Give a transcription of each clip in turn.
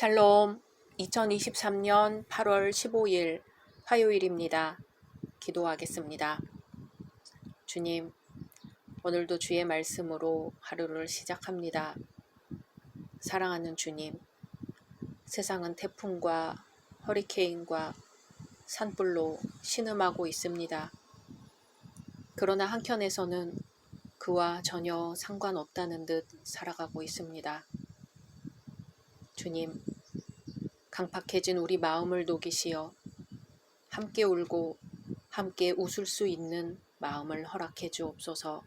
샬롬, 2023년 8월 15일 화요일입니다. 기도하겠습니다. 주님, 오늘도 주의 말씀으로 하루를 시작합니다. 사랑하는 주님, 세상은 태풍과 허리케인과 산불로 신음하고 있습니다. 그러나 한켠에서는 그와 전혀 상관없다는 듯 살아가고 있습니다. 주님, 강팍해진 우리 마음을 녹이시어 함께 울고 함께 웃을 수 있는 마음을 허락해 주옵소서.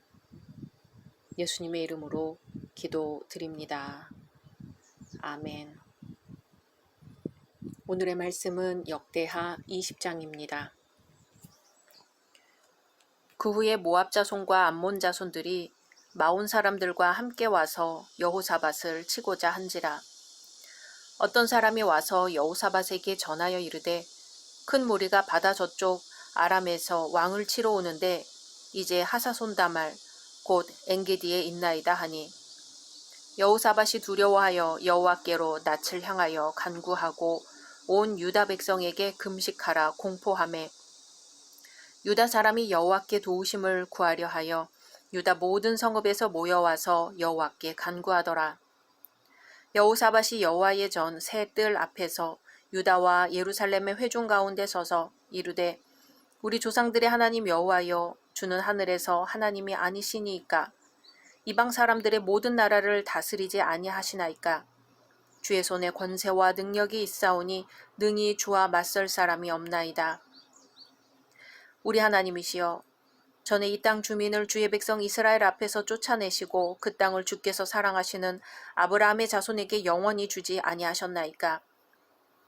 예수님의 이름으로 기도드립니다. 아멘. 오늘의 말씀은 역대하 20장입니다. 그 후에 모압 자손과 암몬 자손들이 마온 사람들과 함께 와서 여호사밧을 치고자 한지라. 어떤 사람이 와서 여호사밧에게 전하여 이르되 큰 무리가 바다 저쪽 아람에서 왕을 치러 오는데 이제 하사손다말 곧 엔게디에 있나이다 하니 여호사밧이 두려워하여 여호와께로 낯을 향하여 간구하고 온 유다 백성에게 금식하라 공포하매 유다 사람이 여호와께 도우심을 구하려 하여 유다 모든 성읍에서 모여와서 여호와께 간구하더라. 여호사밧이 여호와의 전 새 뜰 앞에서 유다와 예루살렘의 회중 가운데 서서 이르되 우리 조상들의 하나님 여호와여, 주는 하늘에서 하나님이 아니시니이까? 이방 사람들의 모든 나라를 다스리지 아니하시나이까? 주의 손에 권세와 능력이 있사오니 능히 주와 맞설 사람이 없나이다. 우리 하나님이시여, 전에 이 땅 주민을 주의 백성 이스라엘 앞에서 쫓아내시고 그 땅을 주께서 사랑하시는 아브라함의 자손에게 영원히 주지 아니하셨나이까?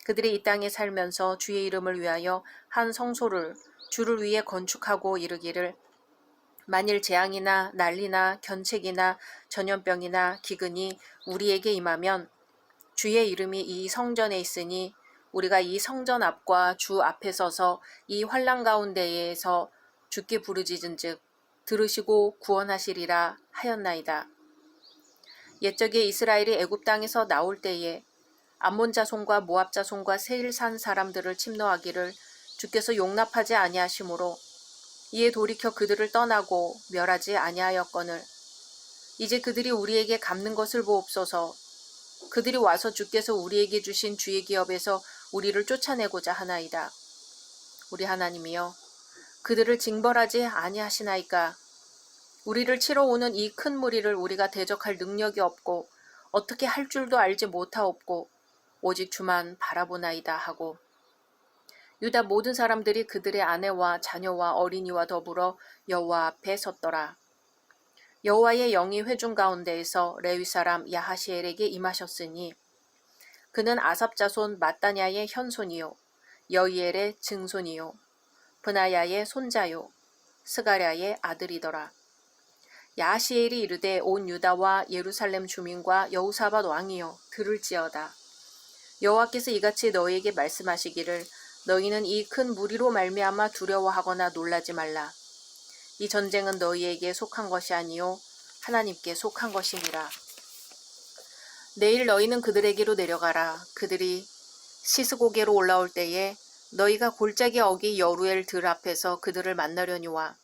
그들이 이 땅에 살면서 주의 이름을 위하여 한 성소를 주를 위해 건축하고 이르기를 만일 재앙이나 난리나 견책이나 전염병이나 기근이 우리에게 임하면 주의 이름이 이 성전에 있으니 우리가 이 성전 앞과 주 앞에 서서 이 환난 가운데에서 주께 부르짖은즉 들으시고 구원하시리라 하였나이다. 옛적에 이스라엘이 애굽 땅에서 나올 때에 암몬 자손과 모압 자손과 세일산 사람들을 침노하기를 주께서 용납하지 아니하시므로 이에 돌이켜 그들을 떠나고 멸하지 아니하였거늘 이제 그들이 우리에게 갚는 것을 보옵소서. 그들이 와서 주께서 우리에게 주신 주의 기업에서 우리를 쫓아내고자 하나이다. 우리 하나님이여, 그들을 징벌하지 아니하시나이까? 우리를 치러 오는 이 큰 무리를 우리가 대적할 능력이 없고 어떻게 할 줄도 알지 못하옵고 오직 주만 바라보나이다 하고 유다 모든 사람들이 그들의 아내와 자녀와 어린이와 더불어 여호와 앞에 섰더라. 여호와의 영이 회중 가운데에서 레위 사람 야하시엘에게 임하셨으니 그는 아삽 자손 마따냐의 현손이요 여이엘의 증손이요 브나야의 손자요 스가랴의 아들이더라. 야하시엘이 이르되 온 유다와 예루살렘 주민과 여호사밧 왕이여 들을지어다. 여호와께서 이같이 너희에게 말씀하시기를 너희는 이 큰 무리로 말미암아 두려워하거나 놀라지 말라. 이 전쟁은 너희에게 속한 것이 아니요 하나님께 속한 것이니라. 내일 너희는 그들에게로 내려가라. 그들이 시스고게로 올라올 때에 너희가 골짜기 어기 여루엘 들 앞에서 그들을 만나려니와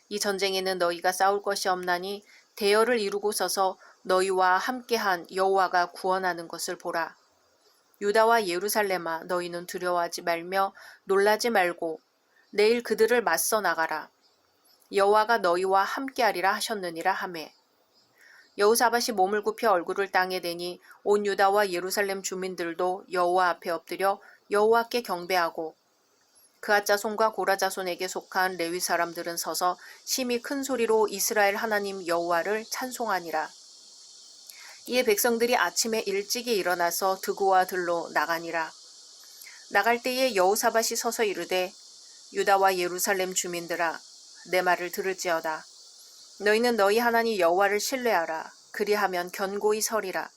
이 전쟁에는 너희가 싸울 것이 없나니 대열을 이루고 서서 너희와 함께한 여호와가 구원하는 것을 보라. 유다와 예루살렘아, 너희는 두려워하지 말며 놀라지 말고 내일 그들을 맞서 나가라. 여호와가 너희와 함께하리라 하셨느니라 하매 여호사밧이 몸을 굽혀 얼굴을 땅에 대니 온 유다와 예루살렘 주민들도 여호와 앞에 엎드려 여호와께 경배하고 그앗 자손과 고라 자손에게 속한 레위 사람들은 서서 심히 큰 소리로 이스라엘 하나님 여호와를 찬송하니라. 이에 백성들이 아침에 일찍이 일어나서 드고와 들로 나가니라. 나갈 때에 여호사밧이 서서 이르되 유다와 예루살렘 주민들아, 내 말을 들을지어다. 너희는 너희 하나님 여호와를 신뢰하라. 그리하면 견고히 서리라.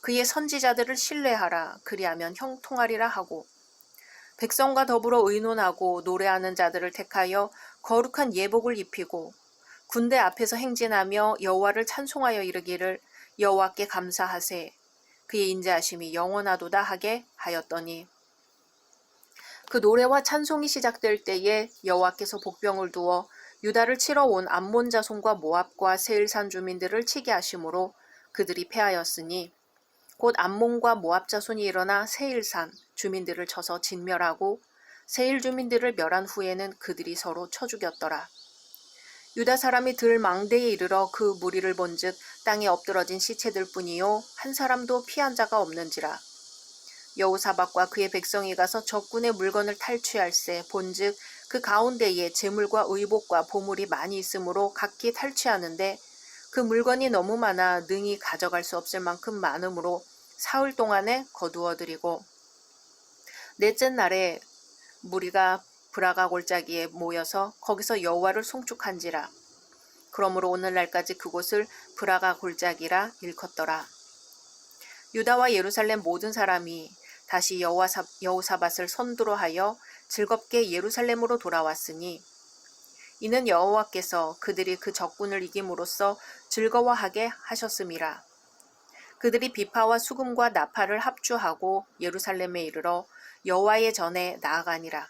그의 선지자들을 신뢰하라. 그리하면 형통하리라 하고 백성과 더불어 의논하고 노래하는 자들을 택하여 거룩한 예복을 입히고 군대 앞에서 행진하며 여호와를 찬송하여 이르기를 여호와께 감사하세. 그의 인자하심이 영원하도다 하게 하였더니 그 노래와 찬송이 시작될 때에 여호와께서 복병을 두어 유다를 치러 온 암몬 자손과 모압과 세일산 주민들을 치게 하심으로 그들이 패하였으니 곧 암몬과 모압 자손이 일어나 세일산 주민들을 쳐서 진멸하고 세일 주민들을 멸한 후에는 그들이 서로 쳐 죽였더라. 유다 사람이 들 망대에 이르러 그 무리를 본즉 땅에 엎드러진 시체들 뿐이요 한 사람도 피한 자가 없는지라. 여호사밧과 그의 백성이 가서 적군의 물건을 탈취할세 본즉 그 가운데에 재물과 의복과 보물이 많이 있으므로 각기 탈취하는데 그 물건이 너무 많아 능히 가져갈 수 없을 만큼 많으므로 사흘 동안에 거두어들이고 넷째 날에 무리가 브라가 골짜기에 모여서 거기서 여호와를 송축한지라. 그러므로 오늘날까지 그곳을 브라가 골짜기라 일컫더라. 유다와 예루살렘 모든 사람이 다시 여호사밧을 선두로 하여 즐겁게 예루살렘으로 돌아왔으니 이는 여호와께서 그들이 그 적군을 이김으로써 즐거워하게 하셨음이라. 그들이 비파와 수금과 나팔을 합주하고 예루살렘에 이르러 여호와의 전에 나아가니라.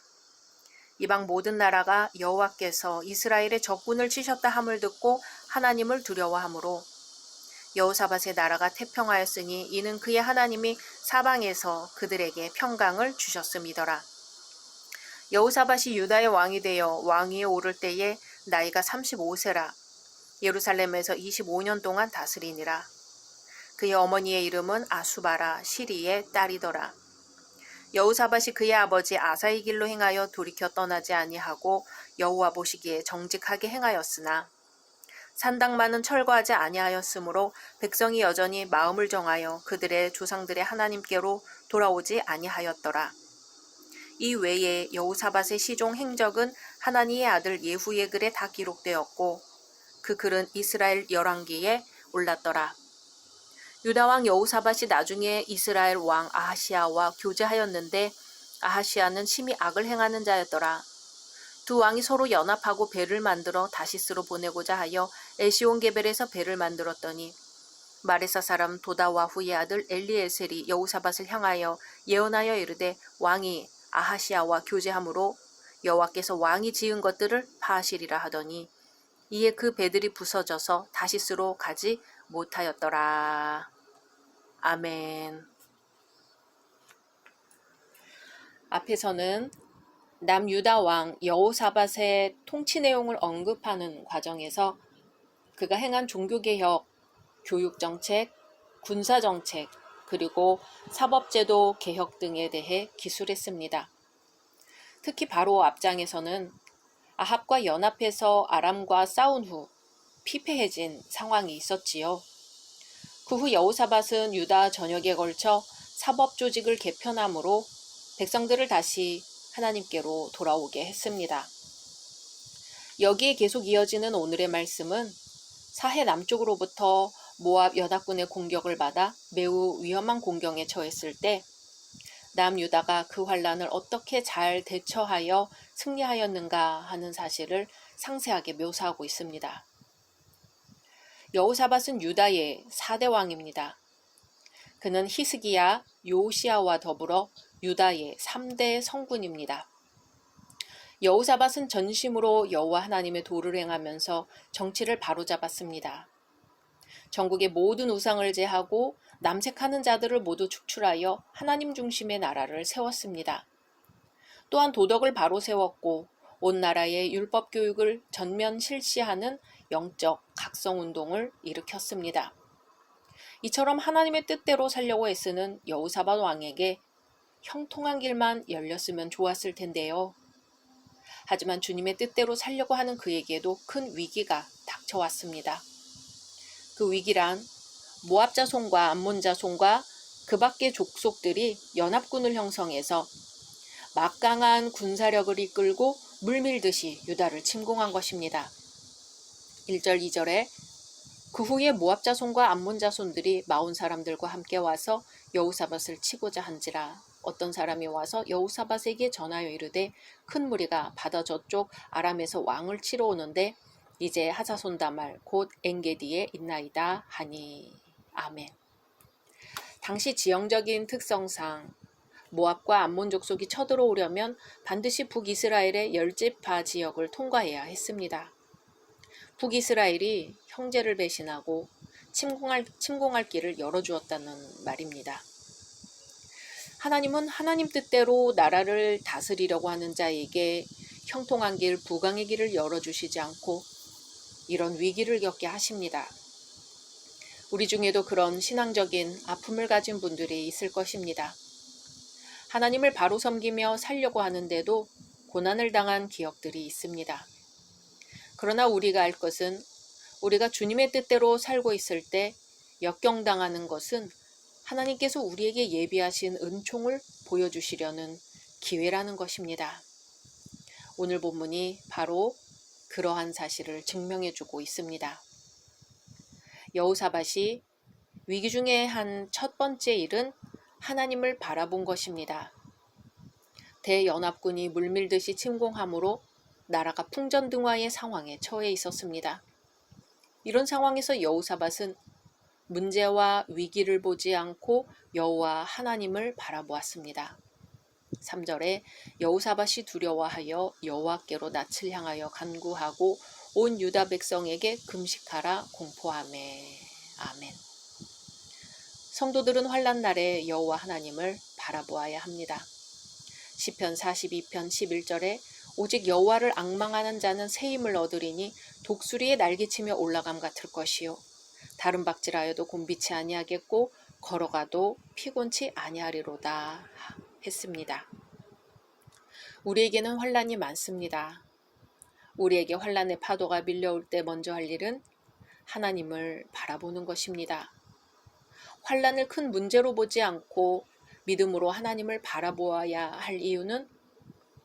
이방 모든 나라가 여호와께서 이스라엘의 적군을 치셨다 함을 듣고 하나님을 두려워하므로 여호사밧의 나라가 태평하였으니 이는 그의 하나님이 사방에서 그들에게 평강을 주셨음이더라. 여호사밧이 유다의 왕이 되어 왕위에 오를 때에 나이가 35세라. 예루살렘에서 25년 동안 다스리니라. 그의 어머니의 이름은 아수바라 시리의 딸이더라. 여호사밧이 그의 아버지 아사의 길로 행하여 돌이켜 떠나지 아니하고 여호와 보시기에 정직하게 행하였으나 산당만은 철거하지 아니하였으므로 백성이 여전히 마음을 정하여 그들의 조상들의 하나님께로 돌아오지 아니하였더라. 이 외에 여호사밧의 시종 행적은 하나니의 아들 예후의 글에 다 기록되었고 그 글은 이스라엘 열왕기에 올랐더라. 유다왕 여호사밧이 나중에 이스라엘 왕 아하시아와 교제하였는데 아하시아는 심히 악을 행하는 자였더라. 두 왕이 서로 연합하고 배를 만들어 다시스로 보내고자 하여 에시온게벨에서 배를 만들었더니 마레사 사람 도다와후의 아들 엘리에셀이 여호사밧을 향하여 예언하여 이르되 왕이 아하시아와 교제함으로 여호와께서 왕이 지은 것들을 파하시리라 하더니 이에 그 배들이 부서져서 다시스로 가지 못하였더라. 아멘. 앞에서는 남유다 왕 여호사밧의 통치 내용을 언급하는 과정에서 그가 행한 종교개혁, 교육정책, 군사정책, 그리고 사법제도 개혁 등에 대해 기술했습니다. 특히 바로 앞장에서는 아합과 연합해서 아람과 싸운 후 피폐해진 상황이 있었지요. 그 후 여호사밧은 유다 전역에 걸쳐 사법 조직을 개편함으로 백성들을 다시 하나님께로 돌아오게 했습니다. 여기에 계속 이어지는 오늘의 말씀은 사해 남쪽으로부터 모압 연합군의 공격을 받아 매우 위험한 공경에 처했을 때 남유다가 그 환란을 어떻게 잘 대처하여 승리하였는가 하는 사실을 상세하게 묘사하고 있습니다. 여호사밧은 유다의 4대 왕입니다. 그는 히스기야, 요시야와 더불어 유다의 3대 성군입니다. 여호사밧은 전심으로 여호와 하나님의 도를 행하면서 정치를 바로잡았습니다. 전국의 모든 우상을 제하고 남색하는 자들을 모두 축출하여 하나님 중심의 나라를 세웠습니다. 또한 도덕을 바로 세웠고 온 나라의 율법 교육을 전면 실시하는 영적 각성운동을 일으켰습니다. 이처럼 하나님의 뜻대로 살려고 애쓰는 여호사밧 왕에게 형통한 길만 열렸으면 좋았을 텐데요. 하지만 주님의 뜻대로 살려고 하는 그에게도 큰 위기가 닥쳐왔습니다. 그 위기란 모압 자손과 암몬 자손과 그 밖의 족속들이 연합군을 형성해서 막강한 군사력을 이끌고 물밀듯이 유다를 침공한 것입니다. 1절 2절에 그 후에 모압 자손과 암몬 자손들이 마온 사람들과 함께 와서 여호사밧을 치고자 한지라. 어떤 사람이 와서 여호사밧에게 전하여 이르되 큰 무리가 바다 저쪽 아람에서 왕을 치러 오는데 이제 하사손 다말 곧 엔게디에 있나이다 하니. 아멘. 당시 지형적인 특성상 모압과 암몬 족속이 쳐들어오려면 반드시 북이스라엘의 열지파 지역을 통과해야 했습니다. 북이스라엘이 형제를 배신하고 침공할 길을 열어주었다는 말입니다. 하나님은 하나님 뜻대로 나라를 다스리려고 하는 자에게 형통한 길, 부강의 길을 열어주시지 않고 이런 위기를 겪게 하십니다. 우리 중에도 그런 신앙적인 아픔을 가진 분들이 있을 것입니다. 하나님을 바로 섬기며 살려고 하는데도 고난을 당한 기억들이 있습니다. 그러나 우리가 알 것은 우리가 주님의 뜻대로 살고 있을 때 역경당하는 것은 하나님께서 우리에게 예비하신 은총을 보여주시려는 기회라는 것입니다. 오늘 본문이 바로 그러한 사실을 증명해주고 있습니다. 여호사밧이 위기 중에 한 첫 번째 일은 하나님을 바라본 것입니다. 대연합군이 물밀듯이 침공함으로 나라가 풍전등화의 상황에 처해 있었습니다. 이런 상황에서 여호사밧은 문제와 위기를 보지 않고 여호와 하나님을 바라보았습니다. 3절에 여호사밧이 두려워하여 여호와께로 낯을 향하여 간구하고 온 유다 백성에게 금식하라 공포하매. 아멘. 성도들은 환난 날에 여호와 하나님을 바라보아야 합니다. 시편 42편 11절에 오직 여호와를 앙망하는 자는 새 힘을 얻으리니 독수리의 날개치며 올라감 같을 것이요 다른 박질하여도 곤비치 아니하겠고 걸어가도 피곤치 아니하리로다 했습니다. 우리에게는 환난이 많습니다. 우리에게 환난의 파도가 밀려올 때 먼저 할 일은 하나님을 바라보는 것입니다. 환난을 큰 문제로 보지 않고 믿음으로 하나님을 바라보아야 할 이유는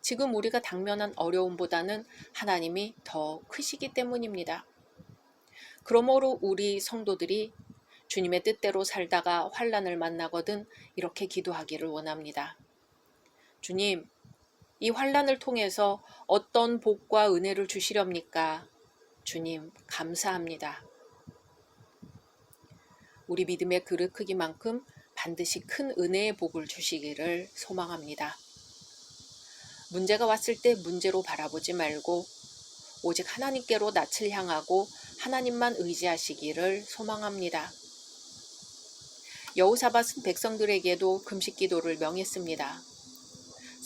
지금 우리가 당면한 어려움보다는 하나님이 더 크시기 때문입니다. 그러므로 우리 성도들이 주님의 뜻대로 살다가 환난을 만나거든 이렇게 기도하기를 원합니다. 주님, 이 환난을 통해서 어떤 복과 은혜를 주시렵니까? 주님, 감사합니다. 우리 믿음의 그릇 크기만큼 반드시 큰 은혜의 복을 주시기를 소망합니다. 문제가 왔을 때 문제로 바라보지 말고 오직 하나님께로 낯을 향하고 하나님만 의지하시기를 소망합니다. 여호사밧은 백성들에게도 금식 기도를 명했습니다.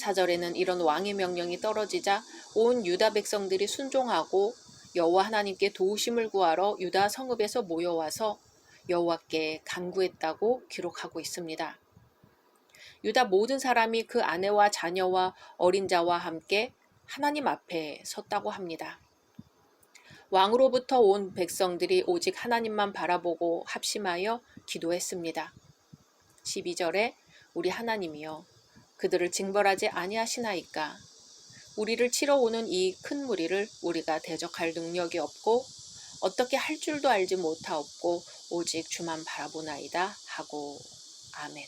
4절에는 이런 왕의 명령이 떨어지자 온 유다 백성들이 순종하고 여호와 하나님께 도우심을 구하러 유다 성읍에서 모여와서 여호와께 간구했다고 기록하고 있습니다. 유다 모든 사람이 그 아내와 자녀와 어린 자와 함께 하나님 앞에 섰다고 합니다. 왕으로부터 온 백성들이 오직 하나님만 바라보고 합심하여 기도했습니다. 12절에 우리 하나님이여 그들을 징벌하지 아니하시나이까 우리를 치러 오는 이 큰 무리를 우리가 대적할 능력이 없고 어떻게 할 줄도 알지 못하옵고 오직 주만 바라보나이다 하고 아멘.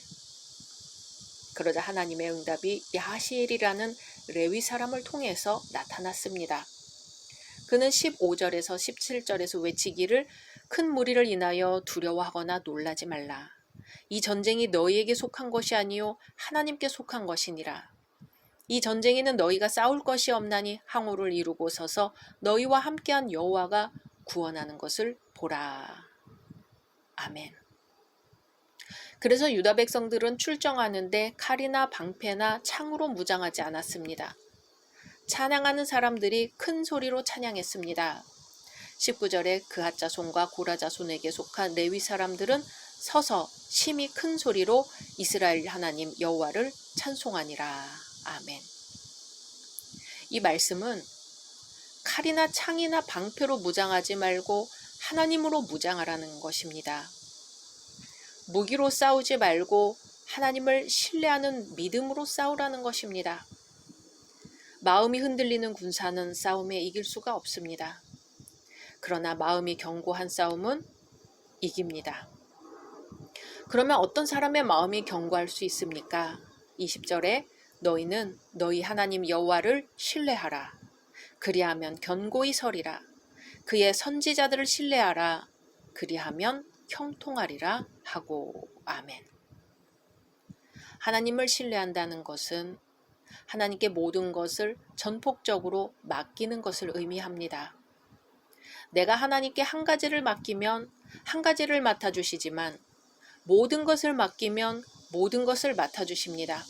그러자 하나님의 응답이 야하시엘이라는 레위 사람을 통해서 나타났습니다. 그는 15절에서 17절에서 외치기를 큰 무리를 인하여 두려워하거나 놀라지 말라. 이 전쟁이 너희에게 속한 것이 아니요 하나님께 속한 것이니라. 이 전쟁에는 너희가 싸울 것이 없나니 항우를 이루고 서서 너희와 함께한 여호와가 구원하는 것을 보라. 아멘. 그래서 유다 백성들은 출정하는데 칼이나 방패나 창으로 무장하지 않았습니다. 찬양하는 사람들이 큰 소리로 찬양했습니다. 19절에 그핫 자손과 고라 자손에게 속한 레위 사람들은 서서 심히 큰 소리로 이스라엘 하나님 여호와를 찬송하니라. 아멘. 이 말씀은 칼이나 창이나 방패로 무장하지 말고 하나님으로 무장하라는 것입니다. 무기로 싸우지 말고 하나님을 신뢰하는 믿음으로 싸우라는 것입니다. 마음이 흔들리는 군사는 싸움에 이길 수가 없습니다. 그러나 마음이 견고한 싸움은 이깁니다. 그러면 어떤 사람의 마음이 견고할 수 있습니까? 20절에 너희는 너희 하나님 여호와를 신뢰하라. 그리하면 견고히 서리라. 그의 선지자들을 신뢰하라. 그리하면 형통하리라 하고 아멘. 하나님을 신뢰한다는 것은 하나님께 모든 것을 전폭적으로 맡기는 것을 의미합니다. 내가 하나님께 한 가지를 맡기면 한 가지를 맡아주시지만 모든 것을 맡기면 모든 것을 맡아주십니다.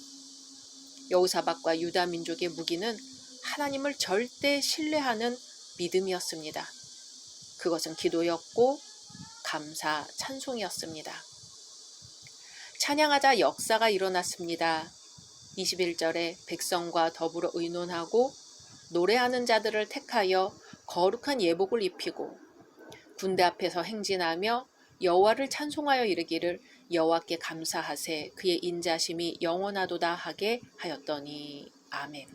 여호사밧과 유다 민족의 무기는 하나님을 절대 신뢰하는 믿음이었습니다. 그것은 기도였고 감사, 찬송이었습니다. 찬양하자 역사가 일어났습니다. 21절에 백성과 더불어 의논하고 노래하는 자들을 택하여 거룩한 예복을 입히고 군대 앞에서 행진하며 여호와를 찬송하여 이르기를 여호와께 감사하세 그의 인자심이 영원하도다 하게 하였더니 아멘.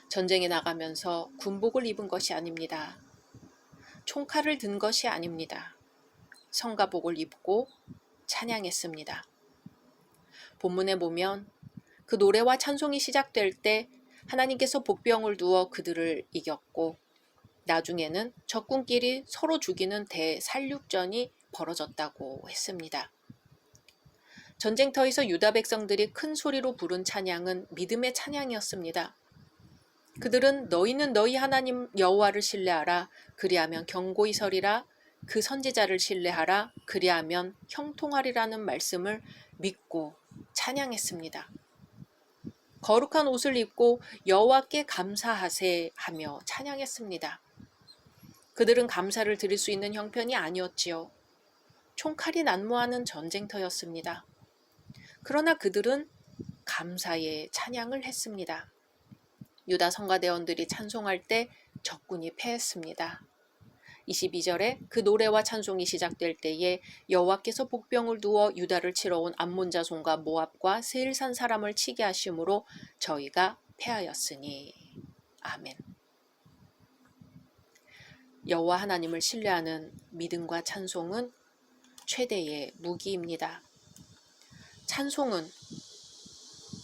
전쟁에 나가면서 군복을 입은 것이 아닙니다. 총칼을 든 것이 아닙니다. 성가복을 입고 찬양했습니다. 본문에 보면 그 노래와 찬송이 시작될 때 하나님께서 복병을 두어 그들을 이겼고 나중에는 적군끼리 서로 죽이는 대살육전이 벌어졌다고 했습니다. 전쟁터에서 유다 백성들이 큰 소리로 부른 찬양은 믿음의 찬양이었습니다. 그들은 너희는 너희 하나님 여호와를 신뢰하라. 그리하면 견고히 서리라. 그 선지자를 신뢰하라. 그리하면 형통하리라는 말씀을 믿고 찬양했습니다. 거룩한 옷을 입고 여호와께 감사하세 하며 찬양했습니다. 그들은 감사를 드릴 수 있는 형편이 아니었지요. 총칼이 난무하는 전쟁터였습니다. 그러나 그들은 감사의 찬양을 했습니다. 유다 성가대원들이 찬송할 때 적군이 패했습니다. 22절에 그 노래와 찬송이 시작될 때에 여호와께서 복병을 두어 유다를 치러 온 암몬 자손과 모압과 세일산 사람을 치게 하심으로 저희가 패하였으니. 아멘. 여호와 하나님을 신뢰하는 믿음과 찬송은 최대의 무기입니다. 찬송은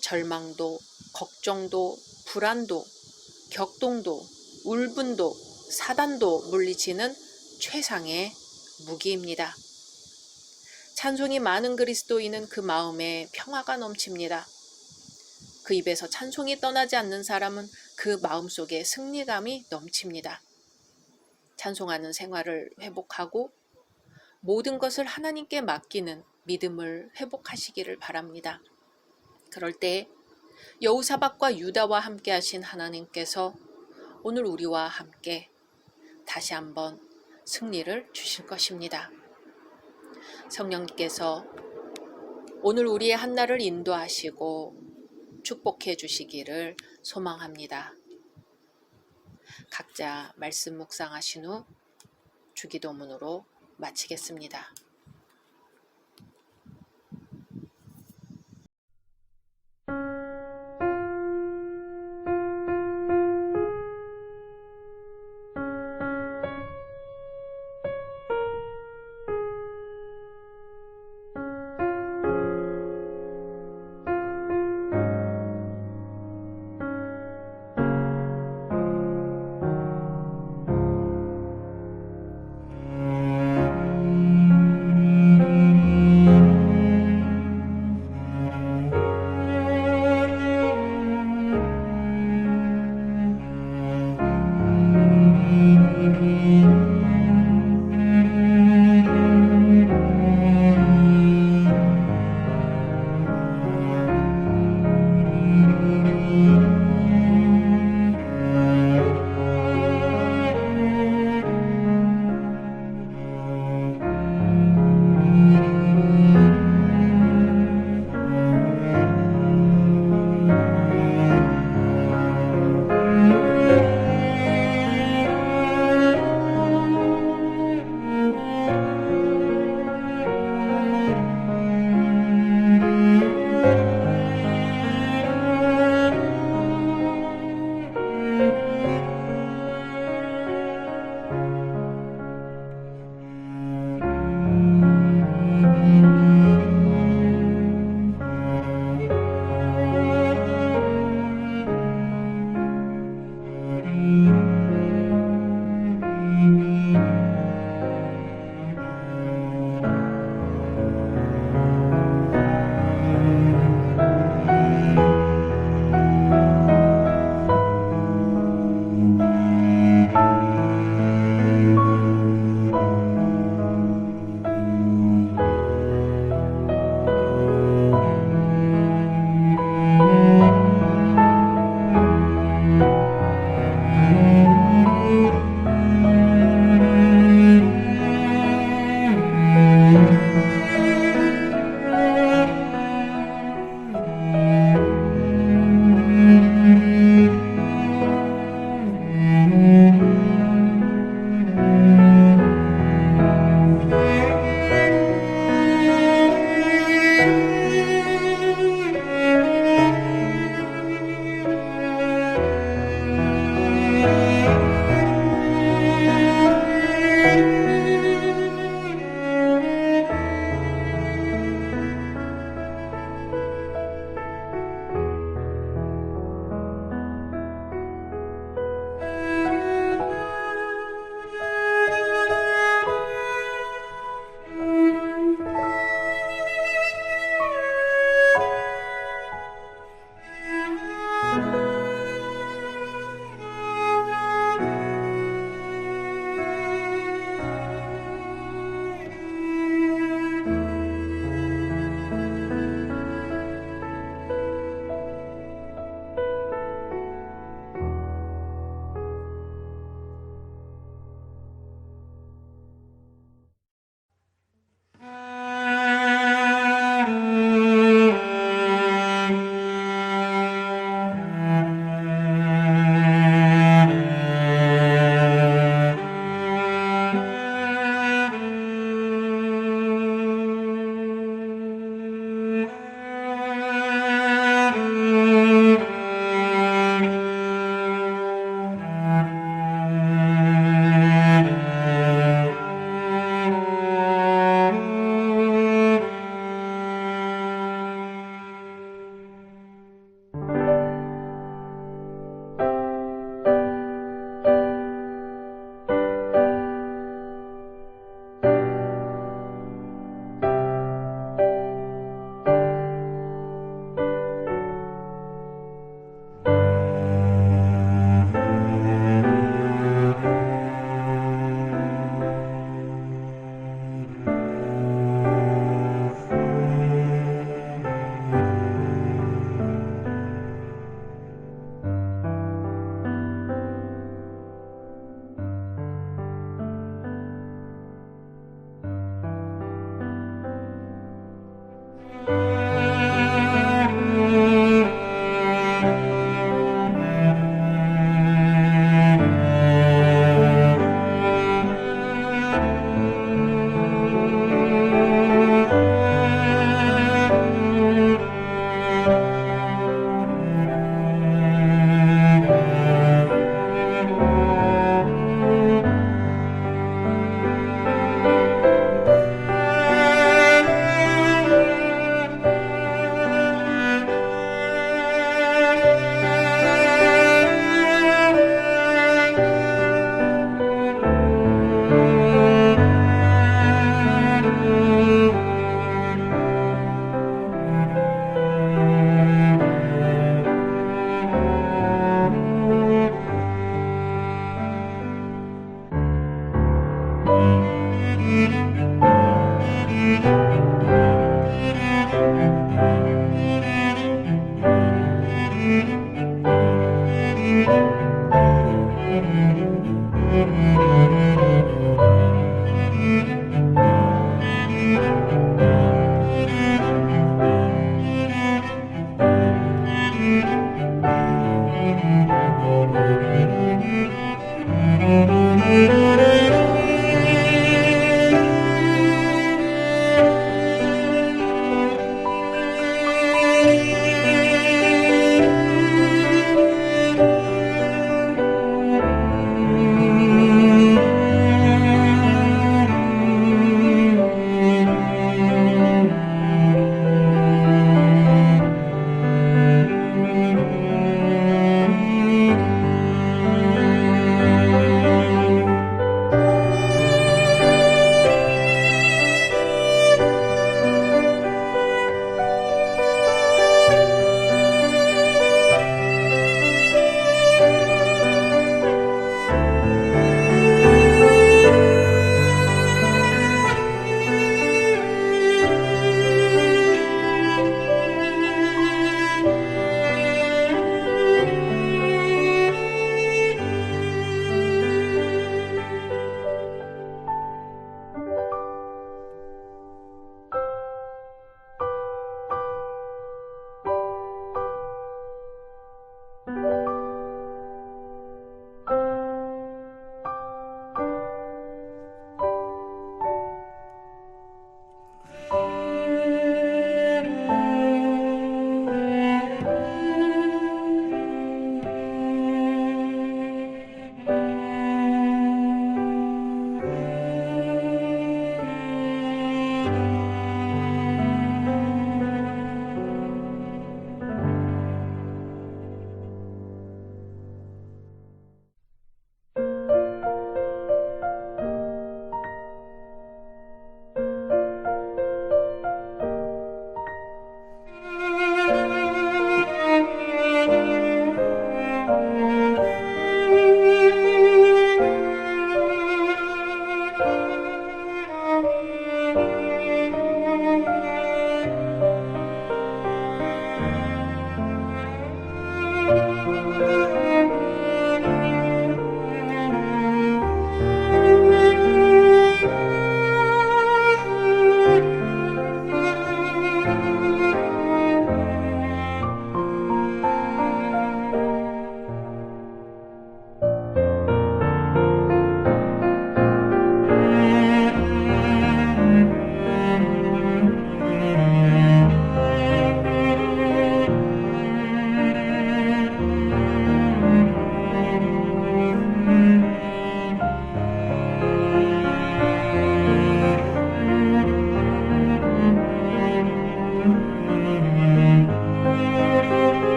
절망도, 걱정도, 불안도, 격동도, 울분도, 사단도 물리치는 최상의 무기입니다. 찬송이 많은 그리스도인은 그 마음에 평화가 넘칩니다. 그 입에서 찬송이 떠나지 않는 사람은 그 마음속에 승리감이 넘칩니다. 찬송하는 생활을 회복하고 모든 것을 하나님께 맡기는 믿음을 회복하시기를 바랍니다. 그럴 때 여호사밧과 유다와 함께 하신 하나님께서 오늘 우리와 함께 다시 한번 승리를 주실 것입니다. 성령님께서 오늘 우리의 한날을 인도하시고 축복해 주시기를 소망합니다. 각자 말씀 묵상하신 후 주기도문으로 마치겠습니다.